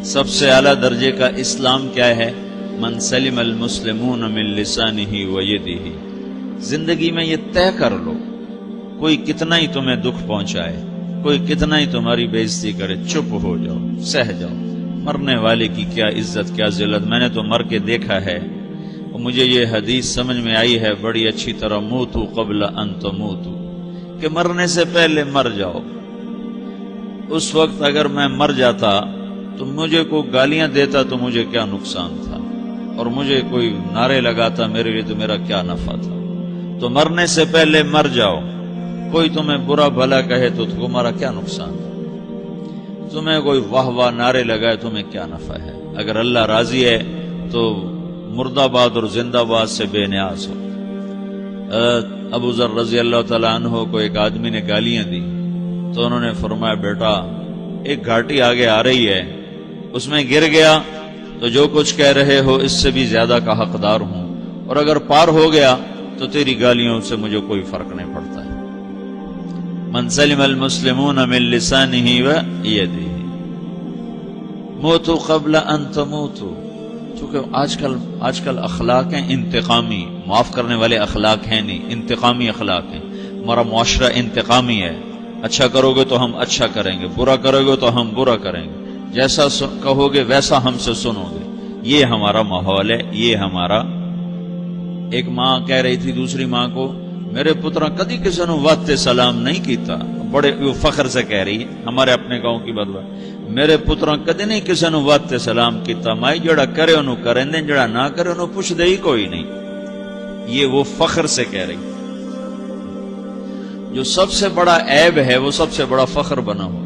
سب سے اعلیٰ درجے کا اسلام کیا ہے؟ من سلم المسلمون من لسانہ و یدہ۔ زندگی میں یہ طے کر لو، کوئی کتنا ہی تمہیں دکھ پہنچائے، کوئی کتنا ہی تمہاری بےعزتی کرے، چپ ہو جاؤ، سہ جاؤ۔ مرنے والے کی کیا عزت، کیا ذلت، میں نے تو مر کے دیکھا ہے، اور مجھے یہ حدیث سمجھ میں آئی ہے بڑی اچھی طرح، موتو قبل ان تموتو، کہ مرنے سے پہلے مر جاؤ۔ اس وقت اگر میں مر جاتا تو مجھے کوئی گالیاں دیتا تو مجھے کیا نقصان تھا، اور مجھے کوئی نعرے لگاتا میرے لیے تو میرا کیا نفع تھا۔ تو مرنے سے پہلے مر جاؤ، کوئی تمہیں برا بھلا کہے تو تمہارا کیا نقصان ہے، تمہیں کوئی واہ واہ نعرے لگائے تمہیں کیا نفع ہے۔ اگر اللہ راضی ہے تو مرد آباد اور زندہ باد سے بے نیاز ہو۔ ابو ذر رضی اللہ تعالیٰ عنہ کو ایک آدمی نے گالیاں دی تو انہوں نے فرمایا، بیٹا ایک گھاٹی آگے آ رہی ہے، اس میں گر گیا تو جو کچھ کہہ رہے ہو اس سے بھی زیادہ کا حقدار ہوں، اور اگر پار ہو گیا تو تیری گالیوں سے مجھے کوئی فرق نہیں پڑتا ہے۔ من سلم المسلمون من لسانہ و یدہ موتوا قبل ان تموتوا۔ چونکہ آج کل اخلاق ہیں انتقامی، معاف کرنے والے اخلاق ہیں نہیں، انتقامی اخلاق ہیں۔ ہمارا معاشرہ انتقامی ہے، اچھا کرو گے تو ہم اچھا کریں گے، برا کرو گے تو ہم برا کریں گے، جیسا کہو گے ویسا ہم سے سنو گے۔ یہ ہمارا ماحول ہے، یہ ہمارا۔ ایک ماں کہہ رہی تھی دوسری ماں کو، میرے پترا کدی کسی نے واسطے سلام نہیں کیتا، بڑے فخر سے کہہ رہی ہے، ہمارے اپنے گاؤں کی بات، میرے پترا کدی نہیں کسی نے واسطے سلام کیتا، مائی جڑا کرے انہوں کریں دیں، جڑا نہ کرے انہوں پوچھ دے ہی کوئی نہیں۔ یہ وہ فخر سے کہہ رہی، جو سب سے بڑا عیب ہے وہ سب سے بڑا فخر بنا ہوا۔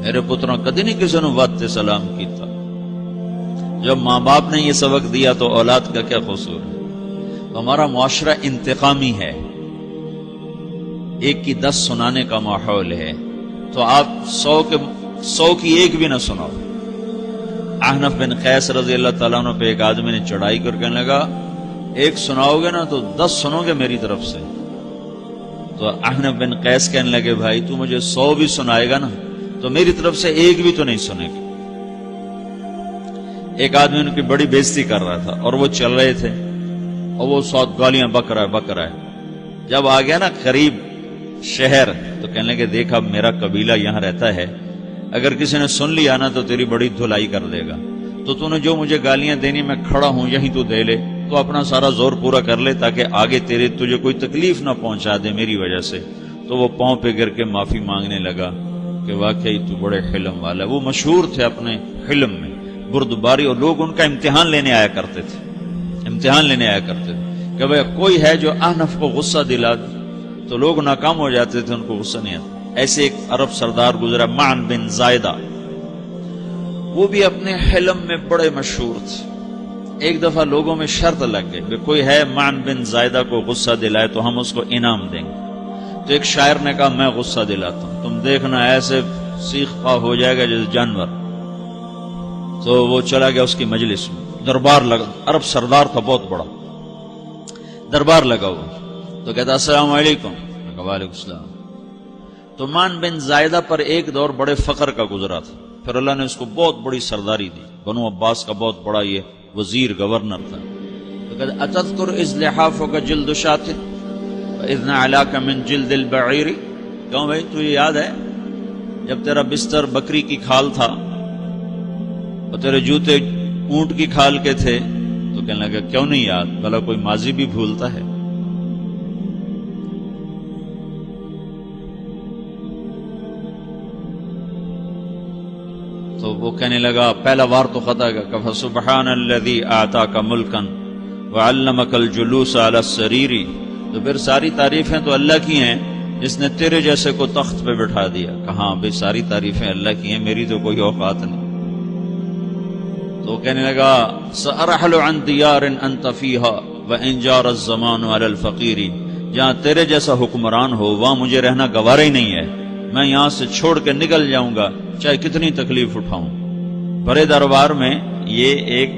میرے پترا کدی نہیں کسی نے واسطے سلام کیتا۔ جب ماں باپ نے یہ سبق دیا تو اولاد کا کیا قصور ہے؟ ہمارا معاشرہ انتقامی ہے، ایک کی 10 سنانے کا ماحول ہے، تو آپ 100 کی ایک بھی نہ سناؤ۔ احنف بن قیس رضی اللہ تعالیٰ عنہ پہ ایک آدمی نے چڑھائی کر کہنے لگا، ایک سناؤ گے نا تو 10 سنو گے میری طرف سے۔ تو احنف بن قیس کہنے لگے، بھائی تو مجھے 100 بھی سنائے گا نا تو میری طرف سے ایک بھی تو نہیں سنے گا۔ ایک آدمی ان کی بڑی بےزتی کر رہا تھا اور وہ چل رہے تھے، اور وہ 100 گالیاں بک رہا ہے۔ جب آ گیا نا قریب شہر تو کہنے لگے، دیکھا میرا قبیلہ یہاں رہتا ہے، اگر کسی نے سن لیا نا تو تیری بڑی دھلائی کر دے گا، تو نے جو مجھے گالیاں دینی میں کھڑا ہوں یہیں تو دے لے، تو اپنا سارا زور پورا کر لے تاکہ آگے تجھے کوئی تکلیف نہ پہنچا دے میری وجہ سے۔ تو وہ پاؤں پہ گر کے معافی مانگنے لگا کہ واقعی تو بڑے حلم والا ہے۔ وہ مشہور تھے اپنے حلم میں، بردباری، اور لوگ ان کا امتحان لینے آیا کرتے تھے کہ بھئی کوئی ہے جو احنف کو غصہ دلا دے، تو لوگ ناکام ہو جاتے تھے، ان کو غصہ نہیں آتا۔ ایسے ایک عرب سردار گزرا، معن بن زائدہ، وہ بھی اپنے حلم میں بڑے مشہور تھے۔ ایک دفعہ لوگوں میں شرط لگ گئی کہ کوئی ہے معن بن زائدہ کو غصہ دلائے تو ہم اس کو انعام دیں گے۔ تو ایک شاعر نے کہا، میں غصہ دلاتا ہوں، تم دیکھنا ایسے سیخ پا ہو جائے گا جیسے جانور۔ تو وہ چلا گیا اس کی مجلس میں، دربار لگا، عرب سردار تھا بہت بڑا، دربار لگا ہوا، تو کہتا السلام علیکم، وعلیکم السلام۔ تو معن بن زائدہ پر ایک دور بڑے فقر کا گزرا تھا، پھر اللہ نے اس کو بہت بڑی سرداری دی، بنو عباس کا بہت بڑا یہ وزیر گورنر تھا۔ تو کہتا اتذکر اذ لحافک جلد شاۃ واذ نعلاک من جلد البعیر، کیوں بھائی تجھے یاد ہے جب تیرا بستر بکری کی کھال تھا اور تیرے جوتے اونٹ کی کھال کے تھے؟ تو کہنے لگا کیوں نہیں یاد، بھلا کوئی ماضی بھی بھولتا ہے؟ تو وہ کہنے لگا، پہلا وار تو خطا گیا، کہ فسبحان الذی آتاک ملکا وعلمک الجلوس علی السریر۔ تو پھر ساری تعریفیں تو اللہ کی ہیں جس نے تیرے جیسے کو تخت پہ بٹھا دیا۔ کہاں بھئی ساری تعریفیں اللہ کی ہیں، میری تو کوئی اوقات نہیں۔ تو کہنے لگا، سأرحل عن دیار انت فیہا وان جار الزمان علی الفقیر، جہاں تیرے جیسا حکمران ہو وہاں مجھے رہنا گوارا ہی نہیں ہے، میں یہاں سے چھوڑ کے نکل جاؤں گا چاہے کتنی تکلیف اٹھاؤں۔ بڑے دربار میں یہ ایک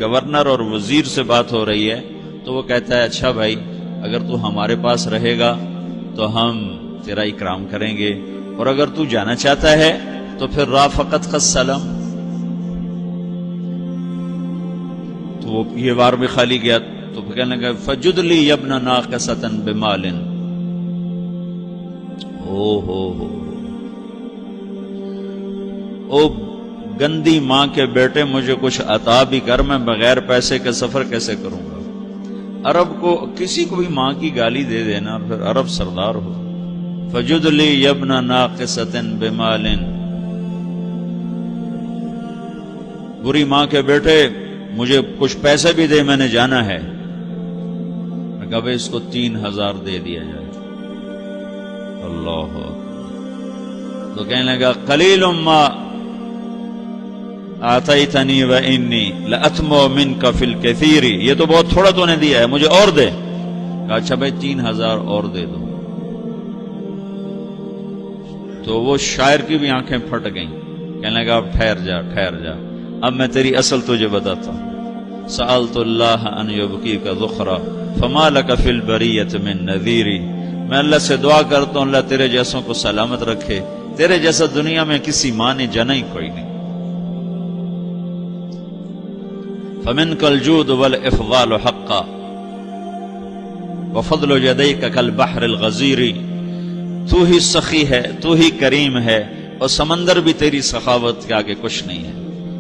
گورنر اور وزیر سے بات ہو رہی ہے، تو وہ کہتا ہے اچھا بھائی اگر تو ہمارے پاس رہے گا تو ہم تیرا اکرام کریں گے، اور اگر تو جانا چاہتا ہے تو پھر رافقت کا سلام، تو وہ یہ وار بھی خالی گیا تو پھر کہنے لگا فجد لی یبن ناقصۃ بمال، او گندی ماں کے بیٹے مجھے کچھ عطا بھی کر، میں بغیر پیسے کے سفر کیسے کروں گا؟ عرب کو کسی کو بھی ماں کی گالی دے دینا پھر عرب سردار ہو. فجد لی یبن ناقصۃ بمال، بری ماں کے بیٹے مجھے کچھ پیسے بھی دے، میں نے جانا ہے. میں کہا بھائی اس کو 3000 دے دیا جائے. اللہ تو کہنے لگا قلیل ما آتیتنی و انی لأتمو منک فی الکثیر، یہ تو بہت تھوڑا تو نے دیا ہے، مجھے اور دے. کہا اچھا بھائی 3000 اور دے دو. تو وہ شاعر کی بھی آنکھیں پھٹ گئیں. کہنے لگا اب ٹھہر جا ٹھہر جا، اب میں تیری اصل تجھے بتاتا ہوں. سألت اللہ ان یبقیک ذخرا فما لک فی البریۃ من نذیر، میں اللہ سے دعا کرتا ہوں اللہ تیرے جیسوں کو سلامت رکھے، تیرے جیسا دنیا میں کسی ماں نے جنا ہی کوئی نہیں. فمنک الجود والافضال حقا وفضل یدیک کالبحر الغزیر، تو ہی سخی ہے، تو ہی کریم ہے، اور سمندر بھی تیری سخاوت کے آگے کچھ نہیں ہے.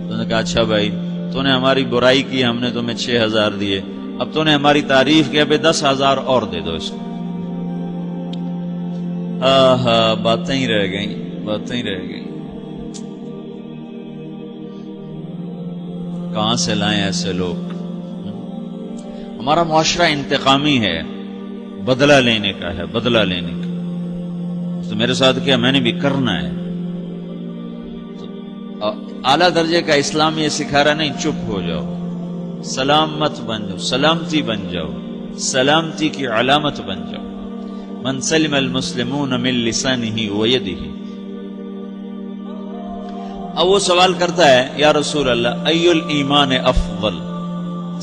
تو نے کہا اچھا بھائی تو نے ہماری برائی کی، ہم نے تمہیں 6000 دیے، اب تو نے ہماری تعریف کی، اب 10,000 اور دے دو اس کو. باتیں ہی رہ گئیں، باتیں ہی رہ گئیں. کہاں سے لائیں ایسے لوگ؟ ہمارا معاشرہ انتقامی ہے، بدلہ لینے کا ہے، بدلہ لینے کا. تو میرے ساتھ کیا میں نے بھی کرنا ہے. اعلیٰ درجے کا اسلام یہ سکھا رہا نہیں چپ ہو جاؤ، سلامت بن جاؤ، سلامتی بن جاؤ، سلامتی کی علامت بن جاؤ. من سلم المسلمون من لسانہ ویدہ. اب وہ سوال کرتا ہے یا رسول اللہ ای الایمان افضل،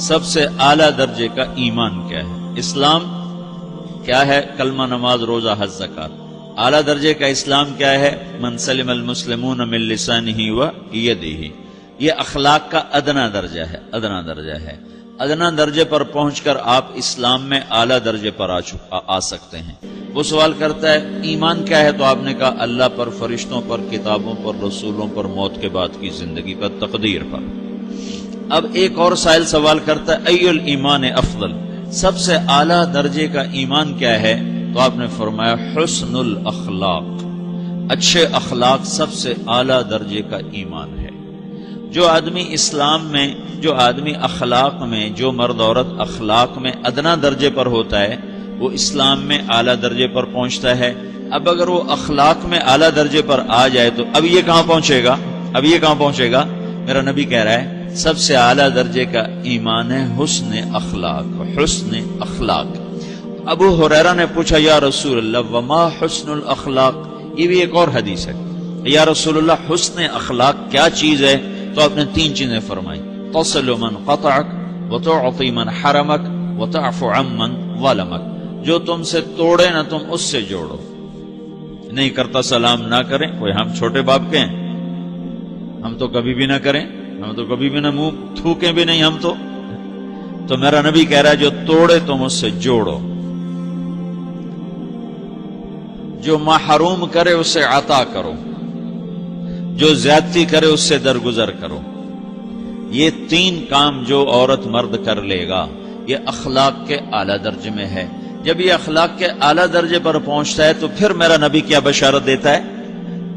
سب سے اعلیٰ درجے کا ایمان کیا ہے؟ اسلام کیا ہے؟ کلمہ، نماز، روزہ، حج، زکوٰۃ. اعلیٰ درجے کا اسلام کیا ہے؟ من سلم المسلمون من لسانہ و یدہ. یہ اخلاق کا ادنا درجہ ہے، ادنا درجہ ہے. ادنا درجے پر پہنچ کر آپ اسلام میں اعلیٰ درجے پر آ سکتے ہیں. وہ سوال کرتا ہے ایمان کیا ہے؟ تو آپ نے کہا اللہ پر، فرشتوں پر، کتابوں پر، رسولوں پر، موت کے بعد کی زندگی پر، تقدیر پر. اب ایک اور سائل سوال کرتا ہے ای الایمان افضل، سب سے اعلیٰ درجے کا ایمان کیا ہے؟ تو آپ نے فرمایا حسن الاخلاق، اچھے اخلاق سب سے اعلیٰ درجے کا ایمان ہے. جو آدمی اسلام میں، جو آدمی اخلاق میں، جو مرد عورت اخلاق میں ادنا درجے پر ہوتا ہے وہ اسلام میں اعلیٰ درجے پر پہنچتا ہے. اب اگر وہ اخلاق میں اعلیٰ درجے پر آ جائے تو اب یہ کہاں پہنچے گا؟ اب یہ کہاں پہنچے گا؟ میرا نبی کہہ رہا ہے سب سے اعلیٰ درجے کا ایمان ہے حسن اخلاق، حسن اخلاق. ابو ہریرہ نے پوچھا یا رسول اللہ وما حسن الاخلاق، یہ بھی ایک اور حدیث ہے. یا رسول اللہ حسن اخلاق کیا چیز ہے؟ تو آپ نے 3 چیزیں فرمائی، تصل من قطعک وتعطی من حرمک وتعفو عمن ظلمک. جو تم سے توڑے نہ تم اس سے جوڑو. نہیں کرتا سلام نہ کریں، کوئی ہم چھوٹے باپ کے ہیں؟ ہم تو کبھی بھی نہ کریں، ہم تو کبھی بھی نہ منہ تھوکیں بھی نہیں ہم تو میرا نبی کہہ رہا ہے جو توڑے تم اس سے جوڑو، جو محروم کرے اسے عطا کرو، جو زیادتی کرے اس سے درگزر کرو. یہ 3 کام جو عورت مرد کر لے گا یہ اخلاق کے اعلیٰ درجے میں ہے. جب یہ اخلاق کے اعلیٰ درجے پر پہنچتا ہے تو پھر میرا نبی کیا بشارت دیتا ہے؟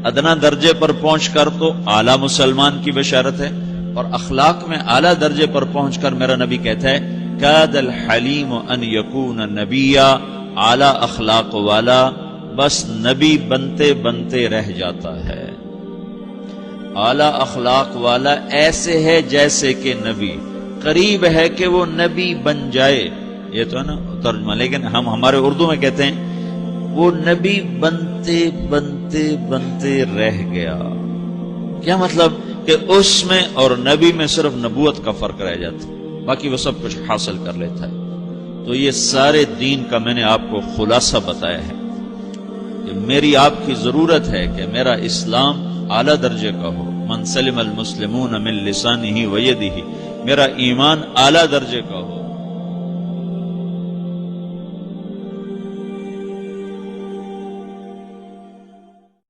ادنا درجے پر پہنچ کر تو اعلیٰ مسلمان کی بشارت ہے، اور اخلاق میں اعلیٰ درجے پر پہنچ کر میرا نبی کہتا ہے کاد الحلیم ان یکون نبیا، اعلیٰ اخلاق والا بس نبی بنتے بنتے رہ جاتا ہے. اعلیٰ اخلاق والا ایسے ہے جیسے کہ نبی، قریب ہے کہ وہ نبی بن جائے. یہ تو ہے نا ترجمہ، لیکن ہم ہمارے اردو میں کہتے ہیں وہ نبی بنتے بنتے بنتے رہ گیا. کیا مطلب؟ کہ اس میں اور نبی میں صرف نبوت کا فرق رہ جاتا، باقی وہ سب کچھ حاصل کر لیتا ہے. تو یہ سارے دین کا میں نے آپ کو خلاصہ بتایا ہے کہ میری آپ کی ضرورت ہے کہ میرا اسلام اعلیٰ درجے کا ہو، من سلم المسلمون من لسانہ و یدہ، میرا ایمان اعلیٰ درجے کا ہو،